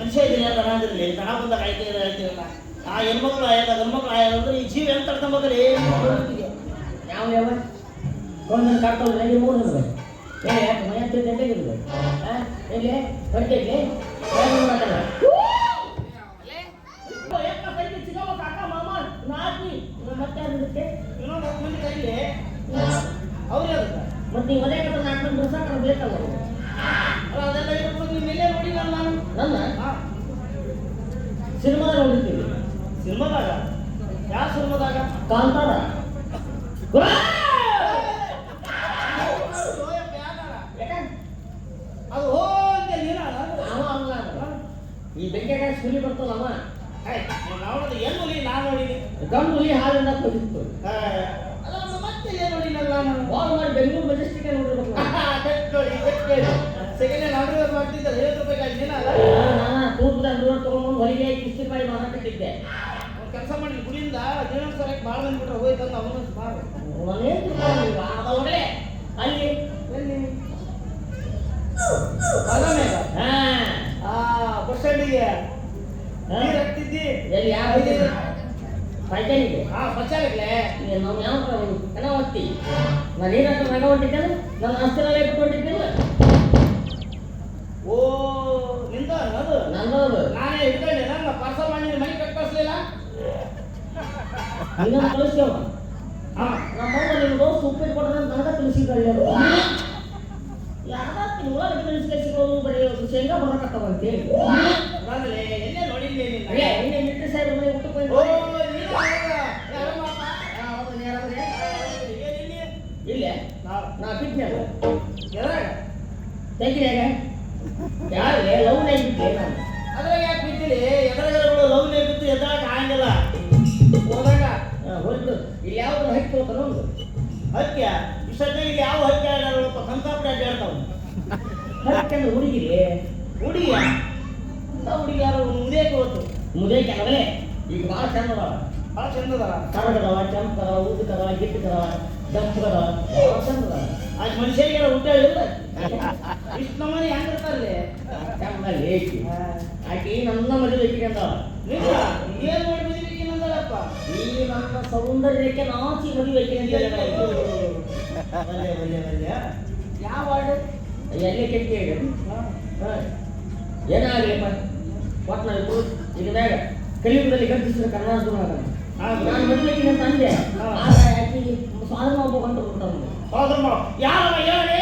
ಮನುಷ್ಯ ಇದನ್ನ ದನ ಅಂದ್ರಲ್ಲಿ ದನ ಬಂದಾಗ ಹೇಳ್ತೀರಲ್ಲ ಆ ಹೆಣ್ಮಕ್ಳು ಆಯ್ದ ಗಂಡ್ಮಕ್ಳು ಆಯ್ದ ಅಂದ್ರೆ ಈ ಜೀವ ಎಂತ ತಡ್ಕೊಂಬಕ್ರಿ ಯಾವ ಯಾವ ಕೊಂಡನ್ನು ಕಾಡ್ಕೊಂಡು ರೆಡಿ ಮೂರು ಹೇಳಿ ಯಾಕೆ ಮನೆ ಹತ್ತಿರ ಗಂಟೆಗಿರ್ಬೇಕು ಎಲ್ಲಿ ಹೊಟ್ಟೆಗೆ ಮಾತಾಡ ಮತ್ತೆ ನೀವು ಮನೆ ಕಡೆ ನಾಲ್ಕು ದಿವಸ ಬೇಕಲ್ಲ ಅದೆಲ್ಲ ಇರ್ಬೋದು ನೀವೆಲ್ಲೇ ನೋಡಿಲ್ಲ ನಾನು ನನ್ನ ಸಿನಿಮಾದಾಗ ನೋಡಿರ್ತೀವಿ ಸಿನಿಮಾದಾಗ ಯಾವ ಸಿನಿಮಾದಾಗ ಕಾಂತಾರ ಅದು ಹೋಗಿ ನೀನ ಅವ ಅಲ್ಲ ಈ ಬೆಂಕಿಯಾಗ ಸುಲಿ ಬರ್ತಲ್ಲ ಅವ ನೋಡೋದು ಏನು ಹುಲಿ ನಾನು ನೋಡಿನಿ ಗಂಡು ಹುಲಿ ಹಾಲಿಂದ ಕೊಡಿತ್ತು ಅಲ್ಲ ಮತ್ತೆ ಏನು ನೋಡಿನಲ್ಲ ನಾನು ಬಾಲ್ ಮಾಡಿ ಬೆಂಗಳೂರು ಮೆಜೆಸ್ಟಿಕ್ ನೋಡಿರ್ಬೇಕು ಸೆಕೆಂಡ್ ಹ್ಯಾಂಡ್ ಅಂಡರ್ವೇರ್ ಮಾಡ್ತಿದ್ದೆ 50 ರೂಪಾಯಿ ನೀನ ಅಲ್ಲ ನಾನು ತೂಕದ ಅಂಡರ್ವೇರ್ ತಗೊಂಡು ಹೊಲಿಗೆ ಕಿಸ್ತಿ ಮಾಡಿ ಮಾರಾಟಕ್ಕಿದ್ದೆ ಕೆಲಸ ಮಾಡಿ ಗುಡಿಯಿಂದ ಜೀವನ ಸರಕ್ಕೆ ಭಾಳ ಬಂದ್ಬಿಟ್ರೆ ಹೋಯ್ತಂದು ಅವನು ಒಳಗಡೆ ಅಲ್ಲಿ ಬಸ್ ಸ್ಟ್ಯಾಂಡಿಗೆ ನೀರು ಹಾಕ್ತಿದ್ದಿ ಎಲ್ಲಿ ಯಾವ ಪೈಕನಿಗೆ ಬಚ್ಚಾಗಲೇ ನಾವು ಯಾವ ಕಣ ಹೋಗ್ತಿ ನಾನು ನೀರಾಟ ಮಗ ಹೊಂಟಿದ್ದೇನೆ ನನ್ನ ಆಸ್ತಿನಲ್ಲೇ ಬಿಟ್ಟು ಹೊಂಟಿದ್ದಿಲ್ಲ ಓ ನಿಂದ ಅದು ನಂದದು ನಾನೇ ಇಟ್ಕೊಂಡೆ ನನ್ನ ಪಾರ್ಸಲ್ ಮಾಡಿ ಮನೆ ಕಟ್ಕಳಿಸ್ಲಿಲ್ಲ ಇನ್ನೊಂದು ಕಳಿಸ್ಯವ ನಮ್ಮಮ್ಮ ನಿಮ್ಗೆ ಉಪ್ಪಿಟ್ಟು ಕೊಟ್ಟರೆ ನನಗೆ ತಿಳಿಸಿಕೊಳ್ಳೋದು ಯಾವ್ದಾಗ್ತೀನಿ ಒಳಗೆ ತಿಳಿಸ್ಕೊಳ್ಸಿಕೊಳ್ಳೋದು ಬರೀ ಶೇಂಗಾ ಬರಕತ್ತವಂತೇಳಿ ಅದಾಗಲೇ ಎಲ್ಲೇ ನೋಡಿದ್ದೆ ಅಲ್ಲೇ ಇನ್ನೇ ಮಿಟ್ರಿ ಸಾಹೇಬ್ ಮನೆ ಊಟಕ್ಕೆ ಇಲ್ಲೇ ನಾ ಬಿಟ್ಟೆ ತೆಗಿಯಾಗ ಯಾರೇ ಲವ್ ನೈ ಬಿಟ್ಟೆ ನಾನು ಅದ್ರಾಗ ಯಾಕೆ ಬಿಟ್ಟಿರಿ ಎದುರುಗಳು ಲವ್ ನೇ ಬಿಟ್ಟು ಎದ್ರಾಗ ಆಗಂಗಿಲ್ಲ ಹೋದಾಗ ಹೊರಟು ಇಲ್ಲಿ ಯಾವ್ದು ಹಕ್ಕಿ ಹೋಗ್ತಾನ ಒಂದು ಹಕ್ಕಿಯ ಇಷ್ಟೊತ್ತಿಗೆ ಇಲ್ಲಿ ಯಾವ ಹಕ್ಕಿ ಆಡೋಪ್ಪ ಸಂತಾಪಡೆ ಅಡ್ಡಾಡ್ತಾವ ಹಕ್ಕಿ ಅಂದ್ರೆ ಹುಡುಗಿರಿ ಹುಡುಗಿಯ ಅಂತ ಹುಡುಗಿ ಯಾರು ಮುದೇಕೆ ಹೋತು ಮುದೇಕೆ ಆಗಲೇ ಈಗ ಭಾಳ ಚಂದ ಅದಾವ ಭಾಳ ಚಂದ ಅದಾರ ಕರಗದವ ಕೆಂಪದವ ಉದ್ದಕದವ ಗಿಟ್ಟದವ ದಪ್ಪದವ ಭಾಳ ಚಂದ ಅದಾವ ಅದು ಮನುಷ್ಯರಿಗೆ ಊಟ ಹೇಳಿಲ್ಲ ಇಷ್ಟು ನಮ್ಮನೆ ಹೆಂಗಿರ್ತಾರಲ್ಲಿ ಚಂದ ಲೇಕಿ ಆಕೆ ನನ್ನ ಮದುವೆ ಬೇಕಿಂದ ನಿಜ ಏನು ಮಾಡಿ ಮದುವೆಗಿನ್ನಂದಲ್ಲಪ್ಪ ಈ ನನ್ನ ಸೌಂದರ್ಯಕ್ಕೆ ನಾಚಿ ಮದುವೆ ಬೇಕಿಂದ ಯಾವ ವಾರ್ಡ್ ಎಲ್ಲಿ ಕೆಟ್ಟಿ ಹೇಳಿ ಏನಾಗಲಿಪ್ಪ ಒಟ್ಟು ಈಗ ಮ್ಯಾಗ ಕಲಿಯುಗದಲ್ಲಿ ಗರ್ಜಿಸಿದ ಕನ್ನಡ ನಾನು ಮದುವೆಗೆ ಅಂತ ಅಂದೆ ಆಕೆ ಸಾಧನ ಹೋಗ್ಬೇಕಂತ ಬಿಡ್ತಾವ ಯಾರವ ಹೇಳಿ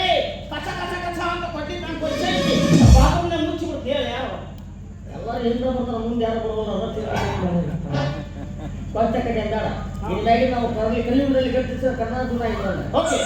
ಕಚ ಕಚ ಕಚ ಅಂತ ಕೊಟ್ಟಿದ್ದು ನಾನು ಕೊಚ್ಚೈತಿ ಬಾತ್ರೂಮ್ನ ಮುಚ್ಚಿಬಿಡ್ತು ಹೇಳಿ ಯಾರು ಎಲ್ಲರೂ ಹಿಂದೆ ಬರ್ತಾರೆ ಮುಂದೆ ಯಾರು ಬರೋಲ್ಲ ಕೊಚ್ಚ ಕಡೆ ಅಂದಾಳ ಹೀಗಾಗಿ ನಾವು ಕಲಿಯುಗದಲ್ಲಿ ಗರ್ಜಿಸಿದ ಕನ್ನಡ ಇದ್ದಾನೆ ಓಕೆ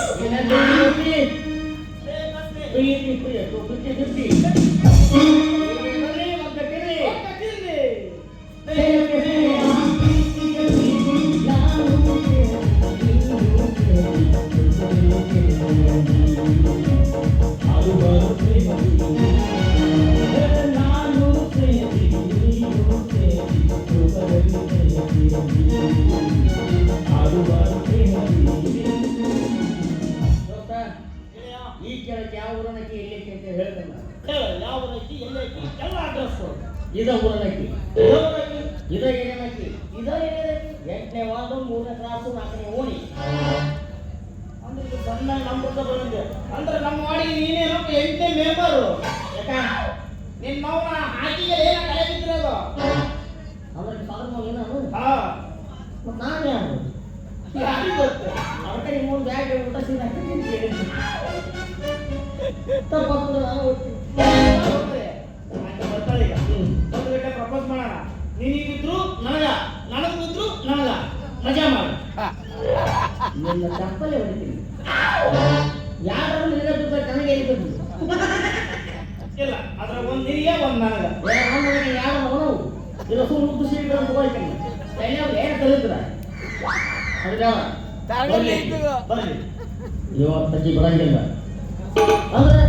ಈ ಕೇಳಕ್ಕೆ ಯಾವ ಊರನಕ್ಕಿ ಎಲ್ಲೈತಿ ಅಂತ ಹೇಳ್ತೇನೆ ಯಾವ ಊರೈತಿ ಎಲ್ಲೈತಿ ಎಲ್ಲ ಅಡ್ರೆಸ್ ಇದ ಊರನಕ್ಕಿ ಇದ ಏನೇನಕ್ಕಿ ಇದ ಏನೇನಕ್ಕಿ 8ನೇ ವಾರ್ಡು 3ನೇ ಕ್ರಾಸು 4ನೇ ಓಣಿ ಅಂದ್ರೆ ಇದು ಸಣ್ಣ ನಮ್ಮ ಬಂದಿದೆ ಅಂದ್ರೆ ನಮ್ಮ ವಾಡಿಗೆ ನೀನೇನು 8ನೇ ಮೆಂಬರು ಯಾಕ ನಿನ್ನವನ ಹಾಕಿಗೆ ಏನ ಕಳೆ ಬಿದ್ದಿರೋದು ಅಂದ್ರೆ ಸಾಧನ ಏನಾನು ಹಾ ಮತ್ತೆ ನಾನು ಯಾರು ಯಾರಿಗೆ ಗೊತ್ತು ಅದಕ್ಕೆ 3 ಬ್ಯಾಗ್ ಊಟ ಸೀದಾ ತಪ್ಪು ನಾನು ಹೋಗ್ತೀನಿ ಬರ್ತಾಳೆ ಈಗ ಒಂದು ಗಂಟೆ ಪ್ರಪೋಸ್ ಮಾಡೋಣ ನೀನಿಗಿದ್ರು ನನಗ ನನಗೆ ಬಿದ್ರು ನನಗ ಮಜಾ ಮಾಡು ನಿನ್ನ ಚಪ್ಪಲೆ ಹೊಡಿತೀನಿ ಯಾರು ನಿನಗೆ ನನಗೆ ಎಲ್ಲಿ ಬಂದು ಇಲ್ಲ ಅದ್ರ ಒಂದು ನಿನಗೆ ಒಂದು ನನಗ ನನಗೆ ಯಾರು ಅವನು ಇಲ್ಲ ಸುಮ್ಮನೆ ಮುದ್ದು ಸೀಟ್ ಅಂತ ಹೋಗ್ತೀನಿ ಏನು ಕಲಿತ್ರ ಅದಕ್ಕೆ ಬರ್ಲಿ ಇವತ್ತಜ್ಜಿ ಬರಂಗಿಲ್ಲ ಅಂದ್ರೆ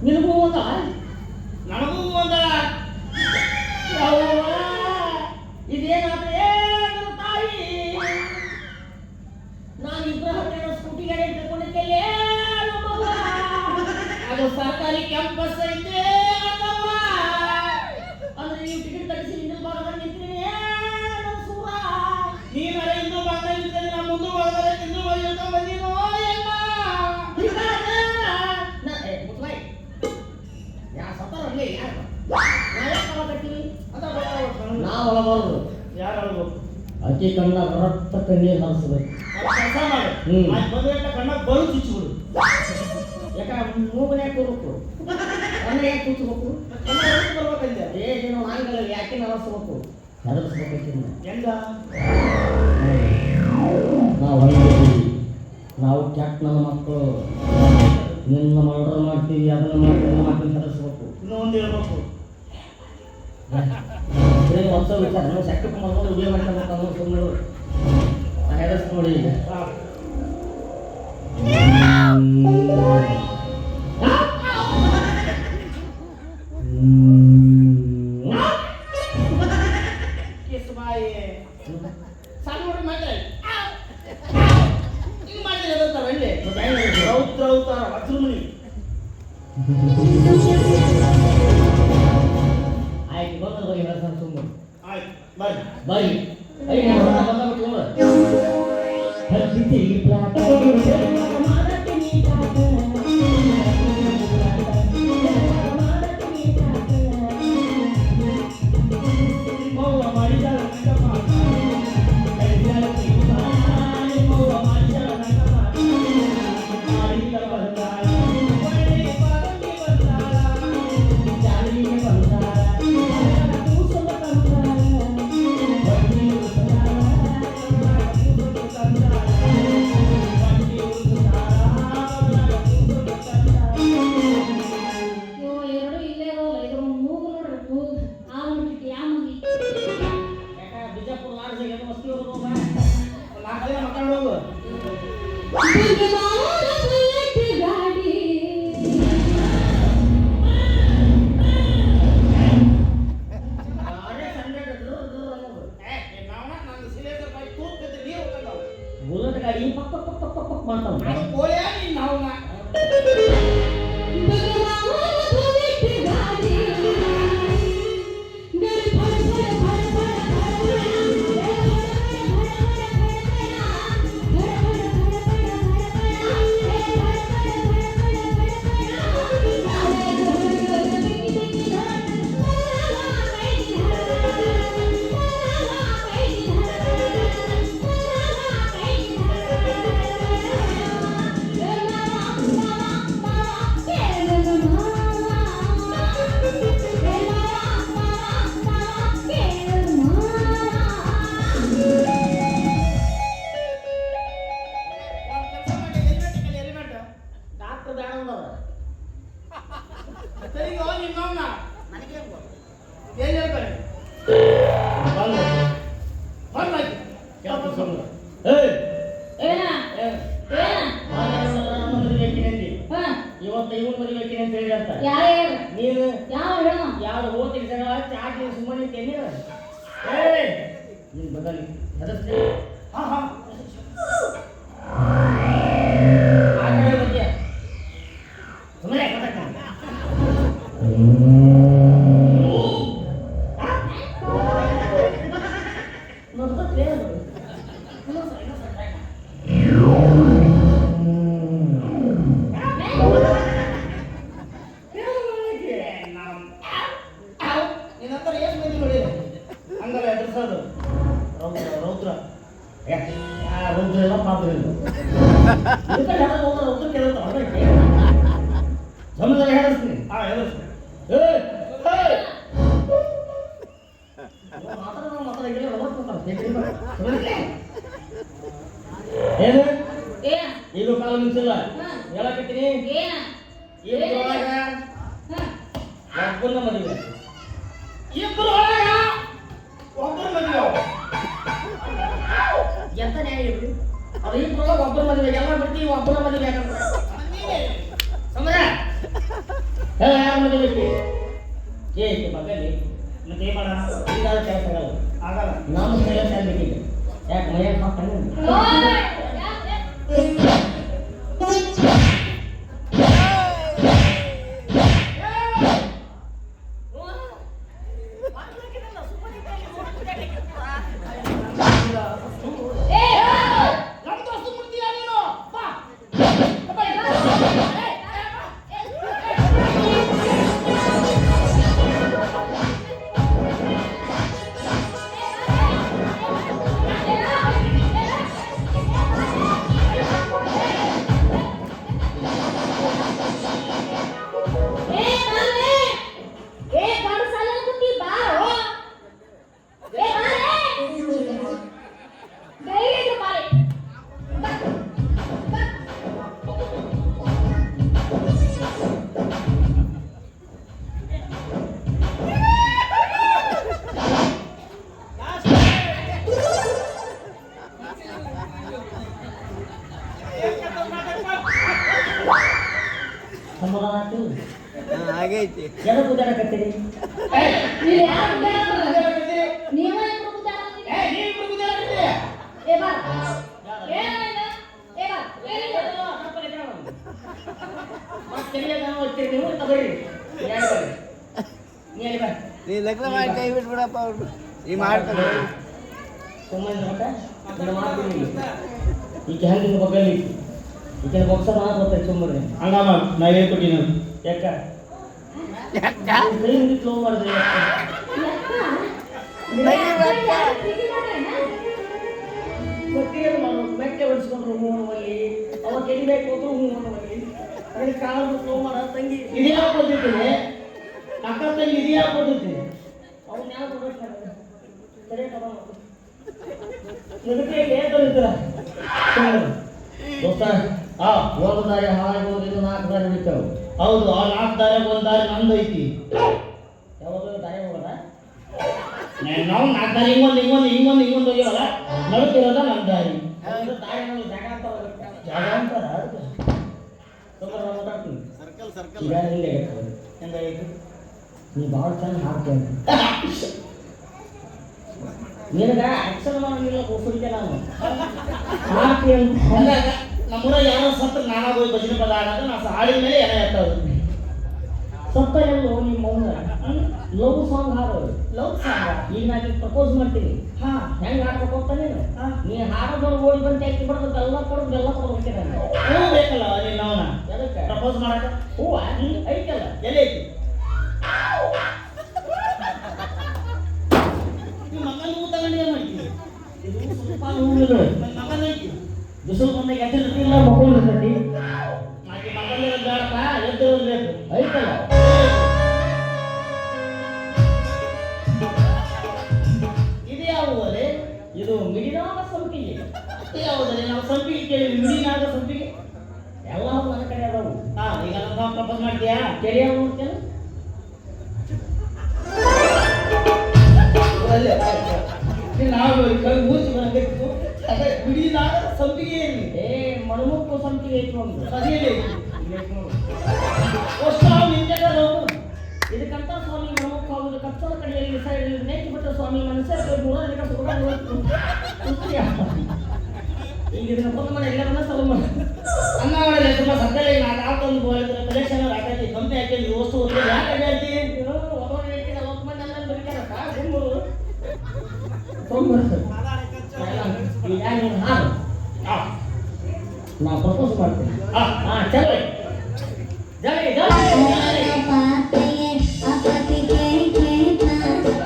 ನಿನಗೂ ಒಂದ ನನಗೂ ಒಂದ ಇದೇನಾದ್ರೆ ತಾಯಿ ನಾನು ಇಬ್ಬರ ಹತ್ತಿರ ಸ್ಕೂಟಿ ಗಾಡಿ ತಗೊಂಡಿದ್ದೆಲ್ಲೇ ಅದು ಸರ್ಕಾರಿ ಕ್ಯಾಂಪಸ್ ಐತೆ ಅಂದ್ರೆ ಈ ಆಗಬಾರ್ದು. ಯಾರು ಹೇಳ್ಬೇಕು? ಅಕ್ಕಿ ಕಣ್ಣ ರಕ್ತ ಕಣ್ಣೀರು ಹರಿಸ್ಬೇಕು. ಕೆಲಸ ಮಾಡಿ ಮದುವೆ ಕಣ್ಣ ಬರು ಚುಚ್ಚಿಬಿಡು. ಯಾಕ ಮೂಗನೇ ಕೂರ್ಬೇಕು, ಕಣ್ಣ ಯಾಕೆ ಕೂತ್ಬೇಕು? ಬರ್ಬೇಕಂದೆ ನೀನು ಆಂಗಲ ಯಾಕೆ ಹರಿಸ್ಬೇಕು, ಹೆದರ್ಸ್ಬೇಕಿನ್ನ. ಹೆಂಗ ನಾವು ಹೊಂದಿದ್ದೀವಿ, ನಾವು ಕೆಟ್ಟ ನನ್ನ ಮಕ್ಕಳು, ನಿನ್ನ ಮರ್ಡರ್ ಮಾಡ್ತೀವಿ, ಅದನ್ನ ಮಾಡ್ತೀವಿ ಹೆದರ್ಸ್ಬೇಕು. ಇನ್ನೊಂದು ಹೇಳ್ಬೇಕು, ಹೊಸ ವಿಚಾರ ನಾವು ಸೆಕ್ಟಕ್ಕೆ ಮಾಡ್ಕೊಂಡು ಉಪಯೋಗ ಮಾಡ್ಕೊಬೇಕು ಅನ್ನೋ ಸುಮ್ಮನೆ ಹೆದರ್ಸ್ ನೋಡಿ. ಈಗ ಕಿಸ್ ಬಾಯಿ ಸಣ್ಣ ಹುಡುಗ ಮಾಡ್ತಾರೆ ಹಿಂಗ್ ಮಾಡಿದ್ರೆ ಎದುರ್ತಾರ ಎಲ್ಲಿ ರೌದ್ರ ಅವತಾರ ವಜ್ರಮುನಿ. ಆಯ್ತು ಬಂದ ಬರೀ ಹೇಳ್ತಾನೆ ಸುಮ್ಮನೆ. ಆಯ್ತು ಬರ್ರಿ ಬರೀ ಬಂದ್ಬಿಟ್ಟು ಮೌವ ಮಾಡಿದಾಳ ನಂಗಮ್ಮ ಕೈಯಾಲ ಮೌವ ಮಾಡಿದಾಳ ನಂಗಮ್ಮ ಮಾಡಿದ ಬಂದಾಳ ಒಳ್ಳೆ ಬಾರಂಗಿ ಬಂದಾಳ ಜಾಲಿಗೆ ಬಂದಾಳ ಕೂಸಲ ತಂದಾಳ ಬನ್ನಿ ಉಳಿದಾಳ ಕೂಸಲ ತಂದಾಳ ಬನ್ನಿ ಉಳಿದಾಳ ಕೂಸಲ ತಂದಾಳ. ಇವು ಎರಡು ಇಲ್ಲೇ ಇರೋಲ್ಲ, ಇದ್ರ ಮೂಗು ನೋಡ್ರಿ, ಮೂಗು ಹಾಲು ಮುಟ್ಟಿಟ್ಟು ಯಾಮಗಿ. ಬಿಜಾಪುರ ಲಾಡ್ಜಿಗೆ ಏನು ವಸ್ತಿ ಹೋಗೋದು ನಾಲ್ಕೈದು ಮಾತಾಡೋದು ಬುಧವಾರ ಬುಲೆಟ್ ಗಾಡಿ ಬುಲೆಟ್ ಗಾಡಿ ಪಕ್ಕ ಪಕ್ಕ ಪಕ್ಕ ಪಕ್ಕ ಮಾಡ್ತಾವ. ಬುಧವಾರ ಬುಲೆಟ್ ಗಾಡಿ ಗರಿ ಫಡ ಫಡ ಫಡ ಫಡ ಡಾಕ್ಟರ್ ಬೇಡ ಅಂದವ್ರ ಏನ್ ಹೇಳ್ತಾರೆ ಕೆಲಸ ಸುಮ್ಮನೆ ಏನ ಏನ ಇವತ್ತು ಇವನ್ ಮದುವೆ ಅಂತ ಹೇಳಿ ಅಂತ ಯಾರು ನೀನು ಯಾವ ಹೇಳ ಯಾರು ಓದಿಗೆ ಜಗಳ ಚಾಕಿ ಸುಮ್ಮನೆ ನೀನು ನಿನ್ ಬದಲಿ ಹೆದರ್ಸ್ತೀನಿ. ಹಾ ಹಾ ಆ ಕಡೆ ಬಗ್ಗೆ ಸುಮ್ಮನೆ ನಿನ್ನಂತರ ಎಷ್ಟು ಮಂದಿ ನೋಡಿದೆ ಹಂಗಲ್ಲ ಎದುರಿಸೋದು ರೌದ್ರ ರೌದ್ರ ಎಲ್ಲ ಪಾತ್ರ ಇಲ್ಲ ರೌದ್ರ ಕೇಳ್ತಾವ ಸಮುದ್ರ ಹೇಳಿಸ್ತೀನಿ. ಹಾ ಎದುರಿಸ್ತೀನಿ ಏನು ಏನ ಈಗ ಕಾಲ ಮಿಂಚಿಲ್ಲ ಹಾ. ಹೇಳಕತ್ತೀನಿ. ಏನ ಇಬ್ಬರೊಳಗ ಒಬ್ಬನ ಮದುವೆ ಇಬ್ಬರು ಒಳಗ ಒಬ್ಬರು ಮದುವೆ ಎಂತ ನ್ಯಾಯ ಇರ್ರಿ ಅದು ಇಬ್ಬರೊಳಗ ಒಬ್ಬನ ಮದುವೆ ಎಲ್ಲ ಬಿಡ್ತೀವಿ ಒಬ್ಬನ ಮದುವೆ ಯಾಕಂದ್ರೆ ಸಮರ ಯಾರ ಮದುವೆ ಐತಿ ಮಗಲ್ಲಿ ಮತ್ತೆ ಏನ್ ಮಾಡೋಣ ಹಿಂಗಾದ ಕೆಲಸ ಆಗಲ್ಲ ಆಗಲ್ಲ ನಾನು ಕೆಲಸ ಆಗ್ಬೇಕಿದೆ ಯಾಕೆ ಮನೆಯಾಗ ಹಾಕೊಂಡು ನಮ್ಮ ದೋಸ್ತು ಮುಡ್ತೀಯ ನೀನು ಬಾ ಐತಿ ಎದಕ್ಕೆ ಗುದ್ದಾಡಕತ್ತೀರಿ? ನೀವು ಯಾರು ಗುದ್ದಾಡಕತ್ತೀರಿ? ನೀವೇ ಇಬ್ರು ಗುದ್ದಾಡಕತ್ತೀರಿ? ನೀ ಇಬ್ರು ಗುದ್ದಾಡ್ತಿದ್ದೀಯ? ಏ ಬಾ. ಏನಾಯ್ತು? ಏ ಬಾ. ಮತ್ತೆ ಎಲ್ಲಿಗೆ ನಾವು ಹೋಗ್ತೀರಿ ನೀವು? ತಗೊಳ್ಳಿ. ಯಾರು ಬರ್ರಿ? ನೀ ಎಲ್ಲಿ ಬರ್ರಿ? ನೀ ಲಗ್ನ ಮಾಡಿ ಕೈ ಬಿಟ್ಬಿಡಪ್ಪ ಅವ್ರು ನೀ ಮಾಡ್ತಾರೆ ಸುಮ್ಮನೆ ಮತ್ತ ಇದನ್ನ ಮಾಡ್ತೀನಿ ಈಗ ಹೆಂಗಿನ ಬಗ್ಗಲ್ಲಿ ಈಗಿನ ಬೊಕ್ಸ ಮಾತು ಗೊತ್ತಾಯ್ತು ಸುಮ್ಮನೆ ಹಂಗಮ್ಮ ನಾ ಹೇಳ್ಕೊಟ್ಟಿನ ಯಾಕ ಯಾಕ ಕೈ ಹಿಂಗೆ ಸ್ಲೋ ಮಾಡಿದ್ರೆ ಗೊತ್ತಿಲ್ಲ ಮಾಡೋದು ಮೆಕ್ಕೆ ಹೊಡಿಸ್ಕೊಂಡ್ರು ಹೂ ಅನ್ನುವಲ್ಲಿ ಅವ ಕೆಡಿಬೇಕು ಹೋದ್ರು ಹೂ ಅನ್ನುವಲ್ಲಿ ಅದಕ್ಕೆ ಕಾಲು ಸ್ಲೋ ಮಾಡೋ ತಂಗಿ ಇದ್ಯಾ ಕೊಟ್ಟಿದ್ದೀನಿ ಅಕ್ಕ ತಂಗಿ ಇದ್ಯಾ ಕೊಟ್ಟಿದ್ದೀನಿ ಅವ್ನು ಯಾವ ಕೊಡ್ಬೇಕು ಸರಿ ತಗೊಂಡು ಇದಕ್ಕೆ ಏನು ಬರೀತಾರ ದೋಸ್ತ ಒಂದು ದಾರಿ ಹಾಳಾಗಿ ಹೋಗಿದ್ದು 4 ದಾರಿ ಬಿಟ್ಟವು ಹೌದು ಆ 4 ದಾರಿ ಒಂದು ದಾರಿ ನಂದು ಐತಿ ಯಾವಾಗಲೂ ದಾರಿ ಹೋಗಲ್ಲ ನಾವು 4 ದಾರಿ ಹಿಂಗೊಂದು ಹೋಗ್ಯವಲ್ಲ ನಡುತ್ತಿರೋದ ನನ್ನ ದಾರಿ ಒಂದು ದಾರಿ ನೋಡಿ ಜಾಗ ಅಂತ ಹೋಗುತ್ತೆ. ಜಾಗ ಅಂತಾರ ಸುಮ್ಮನೆ ನಾನು ಮಾತಾಡ್ತೀನಿ ಸರ್ಕಲ್ ಈಗ ಹಿಂಗೆ ಹೆಂಗಾಯ್ತು ನೀ ಭಾಳ ಚೆನ್ನಾಗಿ ಹಾಡ್ತೇನೆ ನಿನಗ ಆಕ್ಷನ್ ಮಾಡಲಿಲ್ಲ ಕೂಸುಡಿಕೆ ನಾನು ಹಾಕಿ ಅಂತ ಅಂದಾಗ ನಮ್ಮೂರಾಗ ಯಾರೋ ಸತ್ತು ನಾನಾಗ ಹೋಗಿ ಭಜನೆ ಪದ ಆಡೋದು ನಾ ಹಾಡಿದ ಮೇಲೆ ಏನ ಇರ್ತದೆ ಸತ್ತ ಎಲ್ಲೋ ನಿಮ್ಮ ಮೌನ ಲವ್ ಸಾಂಗ್ ಹಾಡೋದು ಲವ್ ಸಾಂಗ್ ಈಗ ನಾನು ಪ್ರಪೋಸ್ ಮಾಡ್ತೀನಿ ಹಾ ಹೆಂಗೆ ಹಾಡ್ಬೇಕು ಅಂತ ನೀನು ಹಾ. ನೀ ಹಾಡೋದು ಓಡಿ ಬಂದು ಹಾಕಿ ಬಿಡೋದು ಬೆಲ್ಲ ಕೊಡ್ಬೇಕು ನಾನು ಹೂ ಬೇಕಲ್ಲ ನೀನು ಅವನ ಎದಕ್ಕೆ ಪ್ರಪೋಸ್ ಮಾಡಕ ಹೂವ ಐತಲ್ಲ ಎಲ್ಲಿ ಐತಿ ನಿಮ್ಮ ಮಗನ ಹೂ ತಗೊಂಡು ಏನು ಮಾಡ್ತೀವಿ ಇದು ಸ್ವಲ್ಪ ಹೂವಿಗಳು ನನ್ನ ಮಗನ ಐತಿ ಬಿಸಿಲು ಬಂದಾಗ ಎದ್ದಿರ್ತಿಲ್ಲ ಮಕ್ಕೊಂಡಿರ್ತೈತಿ ಆಕೆ ಮಗನಿರೋದು ಬೇಡಪ್ಪ ಎದ್ದು ಬೇಕು ಐತಲ್ಲ ಇದು ಯಾವ ಹೂವಲ್ಲಿ ಇದು ಮಿಡಿದಾದ ಸಂಪಿಗೆ ಯಾವುದಲ್ಲಿ ನಾವು ಸಂಪಿಗೆ ಕೇಳಿ ಮಿಡಿನಾಗ ಸಂಪಿಗೆ ಎಲ್ಲ ನನ್ನ ಕಡೆ ಅದಾವು ಹಾ ಈಗ ನಮ್ಮ ಪ್ರಪೋಸ್ ಮಾಡ್ತೀಯಾ ಕೆರೆಯ ನೋಡ್ತೇನೆ ನಾವು ಕೈ ಮೂಸಿ ಬರಬೇಕು ಅದೇ ಮಿಡಿನಾಗ ಸಂಪಿಗೆ ಏನು ಏ ಮಣಮುಕ್ಕು ಸಂಪಿಗೆ ಐತಿ ಒಂದು ಅದೇಲಿ ಇಲ್ಲಿ ಐತಿ ನೋಡು. ಅಷ್ಟು ನಾವು ನಿಂತ ಇದಕ್ಕಂತ ಸ್ವಾಮಿ ಮಣಮುಕ್ಕು ಆಗುದು ಕಚ್ಚದ ಕಡೆಯಲ್ಲಿ ಸೈಡ್ ನೇಕಿ ಬಿಟ್ಟ ಸ್ವಾಮಿ ಮನುಷ್ಯ ಈಗ ಇದನ್ನ ಬಂದು ಮಾಡಿ ಎಲ್ಲರನ್ನ ಸಲ ಮಾಡಿ ಅನ್ನ ಮಾಡಲ್ಲ ತುಂಬ ಸಕ್ಕರೆ ನಾನು ಹಾಕೊಂಡು ಹೋಗಿದ್ರೆ ಕಲೆಕ್ಷನ್ ಹಾಕಿ ಕಂಪನಿ ಹಾಕಿ ವಸ್ತು ಒಂದು ಯಾಕೆ ಹೇಳ್ತಿ ನಾ ಪ್ರಪೋಸ್ ಮಾಡ್ತೀನಿ ಹಾ ಹಾ ಚಲ